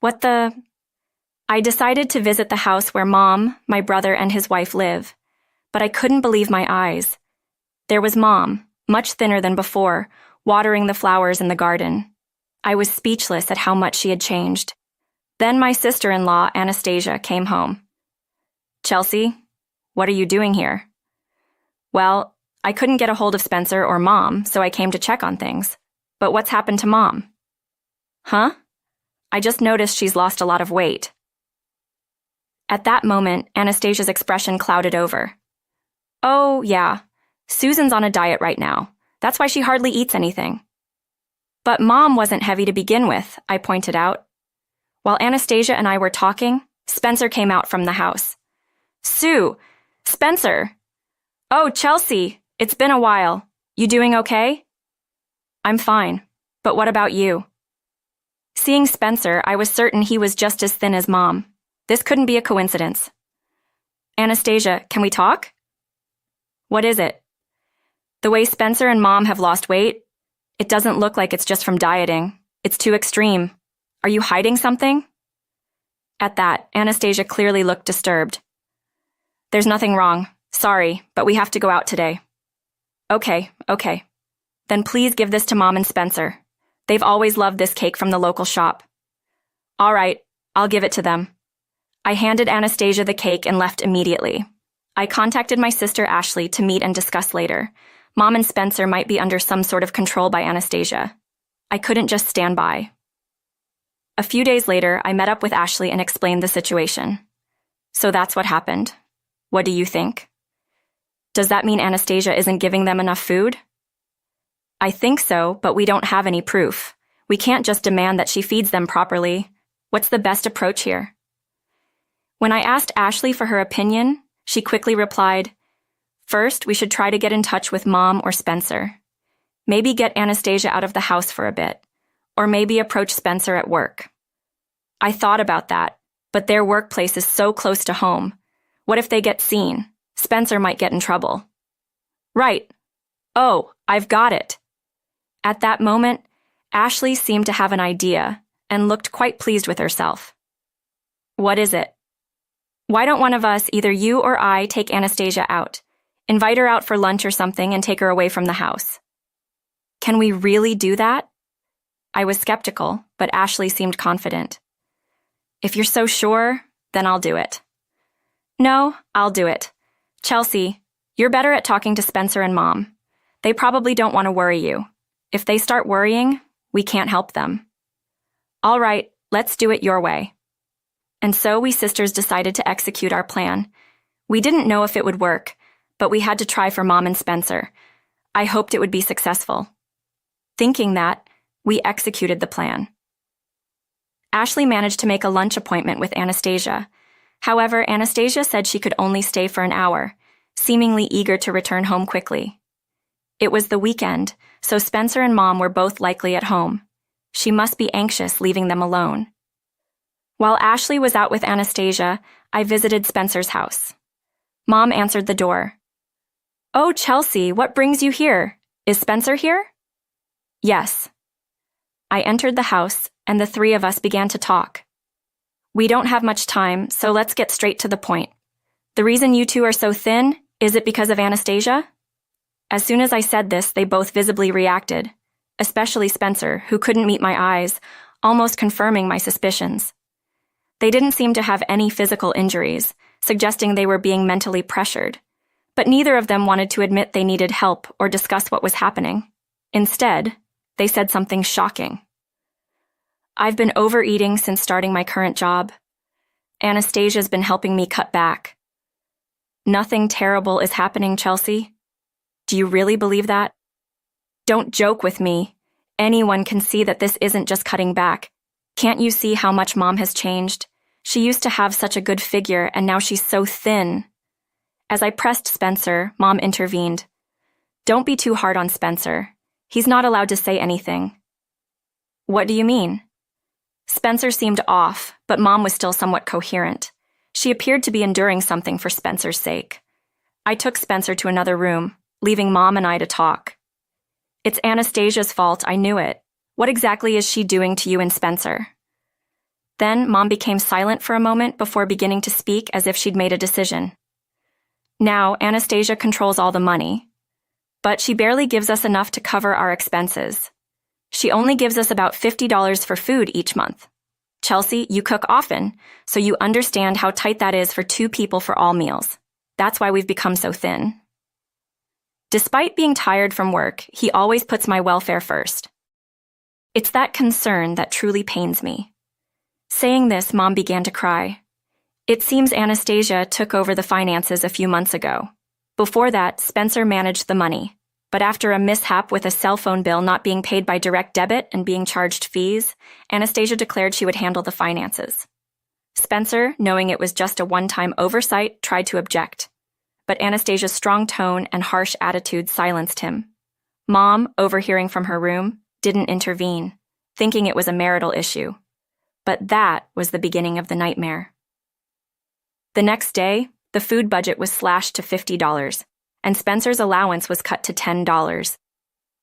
What the? I decided to visit the house where Mom, my brother, and his wife live, but I couldn't believe my eyes. There was Mom, much thinner than before, watering the flowers in the garden. I was speechless at how much she had changed. Then my sister-in-law, Anastasia, came home. Chelsea, what are you doing here? Well, I couldn't get a hold of Spencer or Mom, so I came to check on things. But what's happened to Mom? Huh? I just noticed she's lost a lot of weight. At that moment, Anastasia's expression clouded over. Oh, yeah. Susan's on a diet right now. That's why she hardly eats anything. But Mom wasn't heavy to begin with, I pointed out. While Anastasia and I were talking, Spencer came out from the house. Sue! Spencer! Oh, Chelsea! It's been a while. You doing okay? I'm fine. But what about you? Seeing Spencer, I was certain he was just as thin as Mom. This couldn't be a coincidence. Anastasia, can we talk? What is it? The way Spencer and Mom have lost weight, it doesn't look like it's just from dieting. It's too extreme. Are you hiding something? At that, Anastasia clearly looked disturbed. There's nothing wrong. Sorry, but we have to go out today. Okay. Then please give this to Mom and Spencer. They've always loved this cake from the local shop. All right, I'll give it to them. I handed Anastasia the cake and left immediately. I contacted my sister Ashley to meet and discuss later. Mom and Spencer might be under some sort of control by Anastasia. I couldn't just stand by. A few days later, I met up with Ashley and explained the situation. So that's what happened. What do you think? Does that mean Anastasia isn't giving them enough food? I think so, but we don't have any proof. We can't just demand that she feeds them properly. What's the best approach here? When I asked Ashley for her opinion, she quickly replied, First, we should try to get in touch with Mom or Spencer. Maybe get Anastasia out of the house for a bit. Or maybe approach Spencer at work. I thought about that, but their workplace is so close to home. What if they get seen? Spencer might get in trouble. Right. Oh, I've got it. At that moment, Ashley seemed to have an idea and looked quite pleased with herself. What is it? Why don't one of us, either you or I, take Anastasia out? Invite her out for lunch or something and take her away from the house. Can we really do that? I was skeptical, but Ashley seemed confident. If you're so sure, then I'll do it. No, I'll do it. Chelsea, you're better at talking to Spencer and Mom. They probably don't want to worry you. If they start worrying, we can't help them. All right, let's do it your way. And so we sisters decided to execute our plan. We didn't know if it would work, but we had to try for Mom and Spencer. I hoped it would be successful. Thinking that, we executed the plan. Ashley managed to make a lunch appointment with Anastasia. However, Anastasia said she could only stay for an hour, seemingly eager to return home quickly. It was the weekend, so Spencer and Mom were both likely at home. She must be anxious leaving them alone. While Ashley was out with Anastasia, I visited Spencer's house. Mom answered the door. Oh, Chelsea, what brings you here? Is Spencer here? Yes. I entered the house, and the three of us began to talk. We don't have much time, so let's get straight to the point. The reason you two are so thin, is it because of Anastasia? As soon as I said this, they both visibly reacted, especially Spencer, who couldn't meet my eyes, almost confirming my suspicions. They didn't seem to have any physical injuries, suggesting they were being mentally pressured, but neither of them wanted to admit they needed help or discuss what was happening. Instead, they said something shocking. I've been overeating since starting my current job. Anastasia's been helping me cut back. Nothing terrible is happening, Chelsea. Do you really believe that? Don't joke with me. Anyone can see that this isn't just cutting back. Can't you see how much Mom has changed? She used to have such a good figure, and now she's so thin. As I pressed Spencer, Mom intervened. Don't be too hard on Spencer. He's not allowed to say anything. What do you mean? Spencer seemed off, but Mom was still somewhat coherent. She appeared to be enduring something for Spencer's sake. I took Spencer to another room, leaving Mom and I to talk. It's Anastasia's fault, I knew it. What exactly is she doing to you and Spencer? Then Mom became silent for a moment before beginning to speak as if she'd made a decision. Now, Anastasia controls all the money, but she barely gives us enough to cover our expenses. She only gives us about $50 for food each month. Chelsea, you cook often, so you understand how tight that is for 2 people for all meals. That's why we've become so thin. Despite being tired from work, he always puts my welfare first. It's that concern that truly pains me. Saying this, Mom began to cry. It seems Anastasia took over the finances a few months ago. Before that, Spencer managed the money. But after a mishap with a cell phone bill not being paid by direct debit and being charged fees, Anastasia declared she would handle the finances. Spencer, knowing it was just a one-time oversight, tried to object. But Anastasia's strong tone and harsh attitude silenced him. Mom, overhearing from her room, didn't intervene, thinking it was a marital issue. But that was the beginning of the nightmare. The next day, the food budget was slashed to $50, and Spencer's allowance was cut to $10.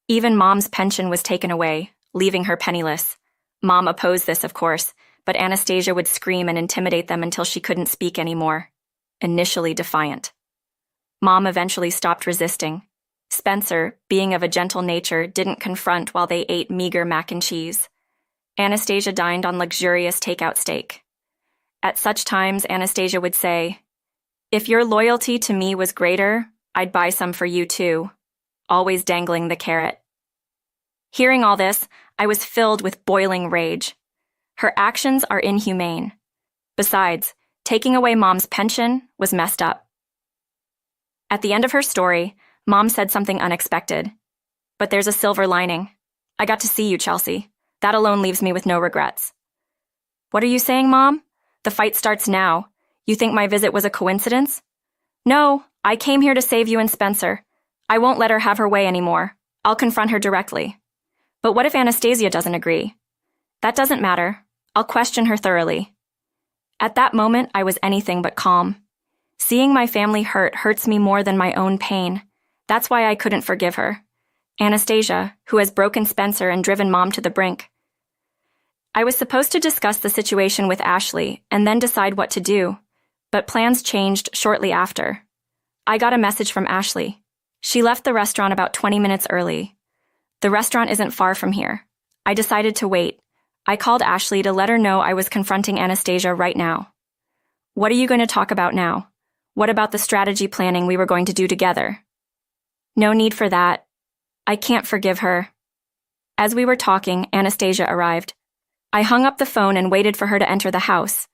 Even Mom's pension was taken away, leaving her penniless. Mom opposed this, of course, but Anastasia would scream and intimidate them until she couldn't speak anymore, initially defiant. Mom eventually stopped resisting. Spencer, being of a gentle nature, didn't confront while they ate meager mac and cheese. Anastasia dined on luxurious takeout steak. At such times, Anastasia would say, "If your loyalty to me was greater, I'd buy some for you too," always dangling the carrot. Hearing all this, I was filled with boiling rage. Her actions are inhumane. Besides, taking away Mom's pension was messed up. At the end of her story, Mom said something unexpected. "But there's a silver lining. I got to see you, Chelsea. That alone leaves me with no regrets." "What are you saying, Mom? The fight starts now. You think my visit was a coincidence?" "No, I came here to save you and Spencer. I won't let her have her way anymore. I'll confront her directly." "But what if Anastasia doesn't agree?" "That doesn't matter. I'll question her thoroughly." At that moment, I was anything but calm. Seeing my family hurts me more than my own pain. That's why I couldn't forgive her. Anastasia, who has broken Spencer and driven Mom to the brink. I was supposed to discuss the situation with Ashley and then decide what to do, but plans changed shortly after. I got a message from Ashley. She left the restaurant about 20 minutes early. The restaurant isn't far from here. I decided to wait. I called Ashley to let her know I was confronting Anastasia right now. "What are you going to talk about now? What about the strategy planning we were going to do together?" "No need for that. I can't forgive her." As we were talking, Anastasia arrived. I hung up the phone and waited for her to enter the house.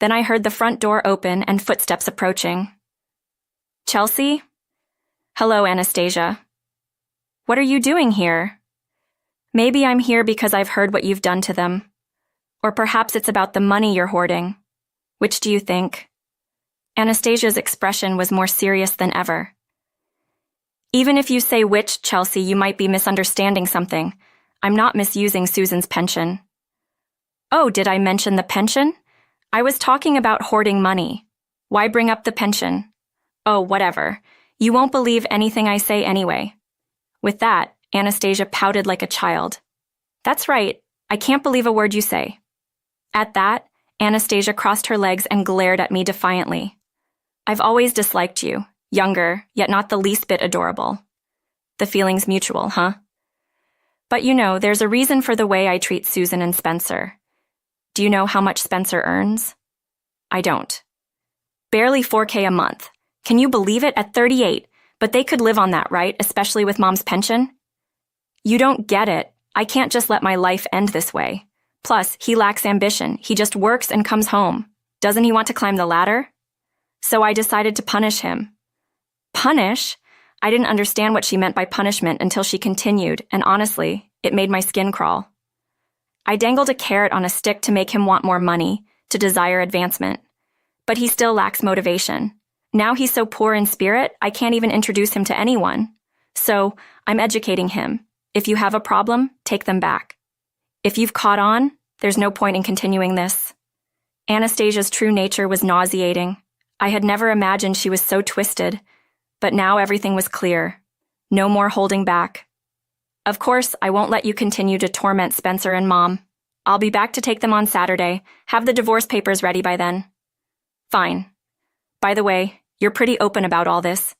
Then I heard the front door open and footsteps approaching. "Chelsea?" "Hello, Anastasia." "What are you doing here?" "Maybe I'm here because I've heard what you've done to them. Or perhaps it's about the money you're hoarding. Which do you think?" Anastasia's expression was more serious than ever. "Even if you say which, Chelsea, you might be misunderstanding something. I'm not misusing Susan's pension." "Oh, did I mention the pension? I was talking about hoarding money. Why bring up the pension?" "Oh, whatever. You won't believe anything I say anyway." With that, Anastasia pouted like a child. "That's right. I can't believe a word you say." At that, Anastasia crossed her legs and glared at me defiantly. "I've always disliked you. Younger, yet not the least bit adorable. The feeling's mutual, huh? But you know, there's a reason for the way I treat Susan and Spencer. Do you know how much Spencer earns?" "I don't." "Barely $4,000 a month. Can you believe it? At 38. But they could live on that, right? Especially with Mom's pension?" "You don't get it. I can't just let my life end this way. Plus, he lacks ambition. He just works and comes home. Doesn't he want to climb the ladder?" So I decided to punish him. Punish? I didn't understand what she meant by punishment until she continued, and honestly, it made my skin crawl. I dangled a carrot on a stick to make him want more money, to desire advancement. But he still lacks motivation. Now he's so poor in spirit, I can't even introduce him to anyone. So, I'm educating him. If you have a problem, take them back. If you've caught on, there's no point in continuing this. Anastasia's true nature was nauseating. I had never imagined she was so twisted. But now everything was clear. No more holding back. Of course, I won't let you continue to torment Spencer and Mom. I'll be back to take them on Saturday. Have the divorce papers ready by then. Fine. By the way, you're pretty open about all this.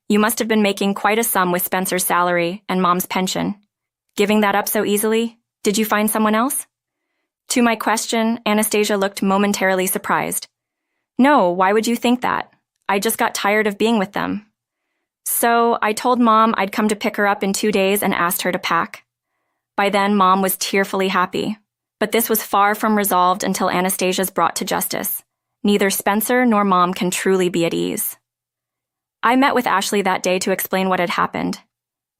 You must have been making quite a sum with Spencer's salary and Mom's pension. Giving that up so easily? Did you find someone else? To my question, Anastasia looked momentarily surprised. No, why would you think that? I just got tired of being with them. So I told Mom I'd come to pick her up in 2 days and asked her to pack. By then, Mom was tearfully happy. But this was far from resolved until Anastasia's brought to justice. Neither Spencer nor Mom can truly be at ease. I met with Ashley that day to explain what had happened.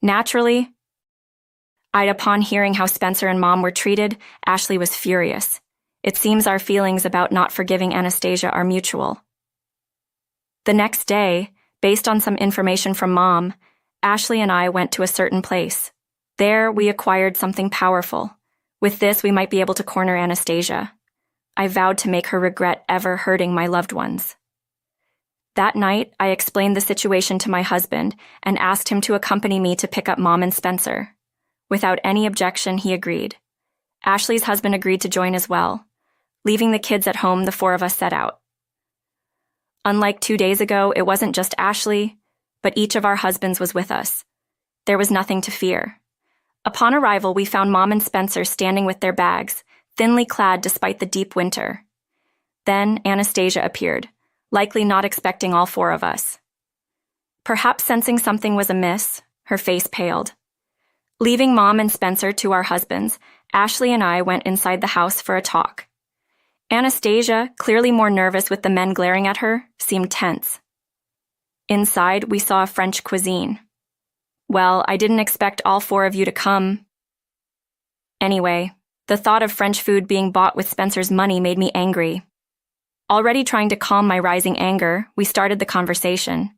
Naturally, upon hearing how Spencer and Mom were treated, Ashley was furious. It seems our feelings about not forgiving Anastasia are mutual. The next day, based on some information from Mom, Ashley and I went to a certain place. There, we acquired something powerful. With this, we might be able to corner Anastasia. I vowed to make her regret ever hurting my loved ones. That night, I explained the situation to my husband and asked him to accompany me to pick up Mom and Spencer. Without any objection, he agreed. Ashley's husband agreed to join as well. Leaving the kids at home, the 4 of us set out. Unlike 2 days ago, it wasn't just Ashley, but each of our husbands was with us. There was nothing to fear. Upon arrival, we found Mom and Spencer standing with their bags, thinly clad despite the deep winter. Then Anastasia appeared, likely not expecting all 4 of us. Perhaps sensing something was amiss, her face paled. Leaving Mom and Spencer to our husbands, Ashley and I went inside the house for a talk. Anastasia, clearly more nervous with the men glaring at her, seemed tense. Inside, we saw a French cuisine. Well, I didn't expect all 4 of you to come. Anyway, the thought of French food being bought with Spencer's money made me angry. Already trying to calm my rising anger, we started the conversation.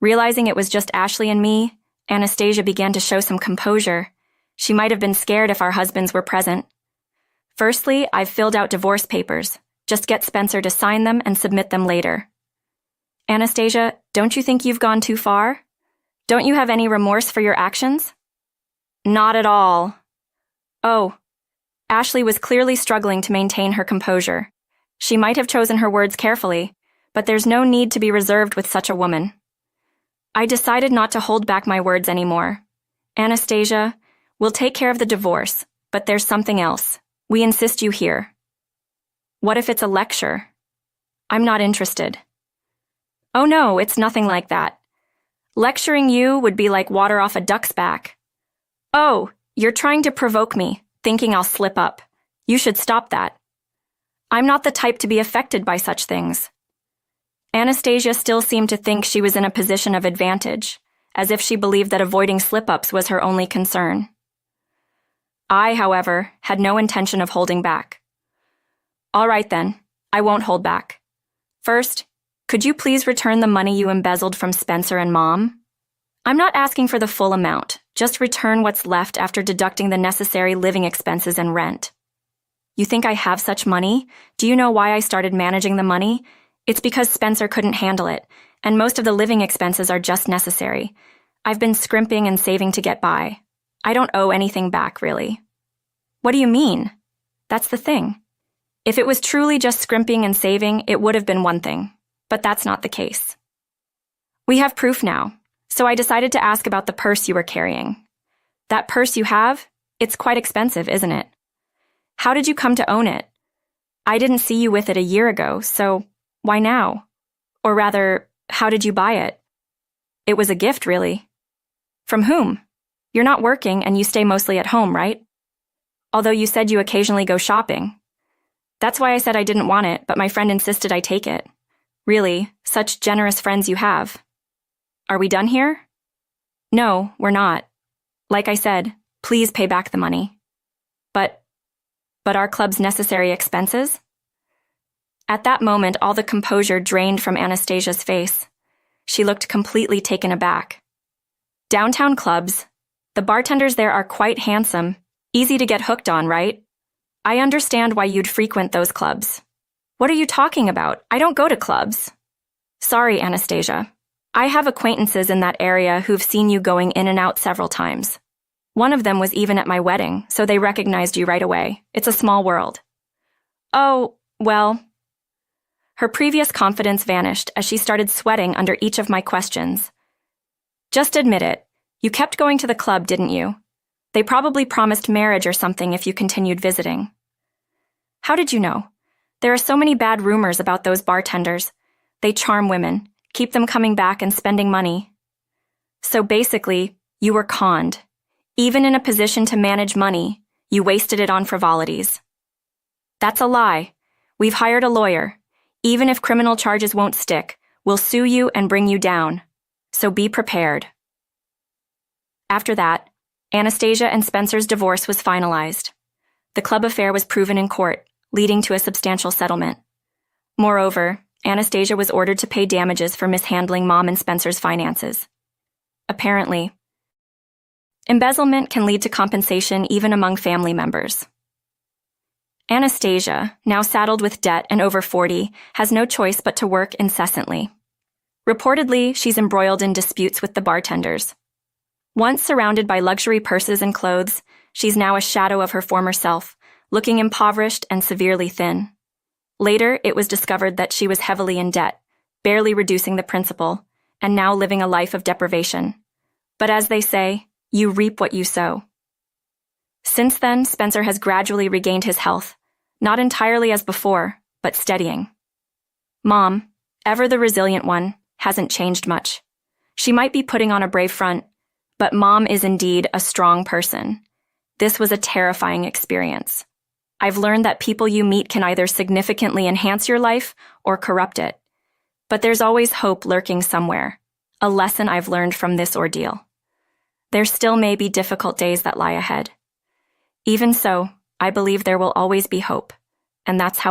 Realizing it was just Ashley and me, Anastasia began to show some composure. She might have been scared if our husbands were present. Firstly, I've filled out divorce papers. Just get Spencer to sign them and submit them later. Anastasia, don't you think you've gone too far? Don't you have any remorse for your actions? Not at all. Oh, Ashley was clearly struggling to maintain her composure. She might have chosen her words carefully, but there's no need to be reserved with such a woman. I decided not to hold back my words anymore. Anastasia, we'll take care of the divorce, but there's something else. We insist you hear. What if it's a lecture? I'm not interested. Oh no, it's nothing like that. Lecturing you would be like water off a duck's back. Oh, you're trying to provoke me, thinking I'll slip up. You should stop that. I'm not the type to be affected by such things. Anastasia still seemed to think she was in a position of advantage, as if she believed that avoiding slip-ups was her only concern. I, however, had no intention of holding back. All right then, I won't hold back. First, could you please return the money you embezzled from Spencer and Mom? I'm not asking for the full amount, just return what's left after deducting the necessary living expenses and rent. You think I have such money? Do you know why I started managing the money? It's because Spencer couldn't handle it, and most of the living expenses are just necessary. I've been scrimping and saving to get by. I don't owe anything back, really. What do you mean? That's the thing. If it was truly just scrimping and saving, it would have been one thing. But that's not the case. We have proof now, so I decided to ask about the purse you were carrying. That purse you have? It's quite expensive, isn't it? How did you come to own it? I didn't see you with it a year ago, so why now? Or rather, how did you buy it? It was a gift, really. From whom? You're not working and you stay mostly at home, right? Although you said you occasionally go shopping. That's why I said I didn't want it, but my friend insisted I take it. Really, such generous friends you have. Are we done here? No, we're not. Like I said, please pay back the money. But our club's necessary expenses? At that moment, all the composure drained from Anastasia's face. She looked completely taken aback. Downtown clubs. The bartenders there are quite handsome, easy to get hooked on, right? I understand why you'd frequent those clubs. What are you talking about? I don't go to clubs. Sorry, Anastasia. I have acquaintances in that area who've seen you going in and out several times. One of them was even at my wedding, so they recognized you right away. It's a small world. Oh, well. Her previous confidence vanished as she started sweating under each of my questions. Just admit it. You kept going to the club, didn't you? They probably promised marriage or something if you continued visiting. How did you know? There are so many bad rumors about those bartenders. They charm women, keep them coming back and spending money. So basically, you were conned. Even in a position to manage money, you wasted it on frivolities. That's a lie. We've hired a lawyer. Even if criminal charges won't stick, we'll sue you and bring you down. So be prepared. After that, Anastasia and Spencer's divorce was finalized. The club affair was proven in court, leading to a substantial settlement. Moreover, Anastasia was ordered to pay damages for mishandling Mom and Spencer's finances. Apparently, embezzlement can lead to compensation even among family members. Anastasia, now saddled with debt and over 40, has no choice but to work incessantly. Reportedly, she's embroiled in disputes with the bartenders. Once surrounded by luxury purses and clothes, she's now a shadow of her former self, looking impoverished and severely thin. Later, it was discovered that she was heavily in debt, barely reducing the principal, and now living a life of deprivation. But as they say, you reap what you sow. Since then, Spencer has gradually regained his health, not entirely as before, but steadying. Mom, ever the resilient one, hasn't changed much. She might be putting on a brave front, but Mom is indeed a strong person. This was a terrifying experience. I've learned that people you meet can either significantly enhance your life or corrupt it. But there's always hope lurking somewhere, a lesson I've learned from this ordeal. There still may be difficult days that lie ahead. Even so, I believe there will always be hope, and that's how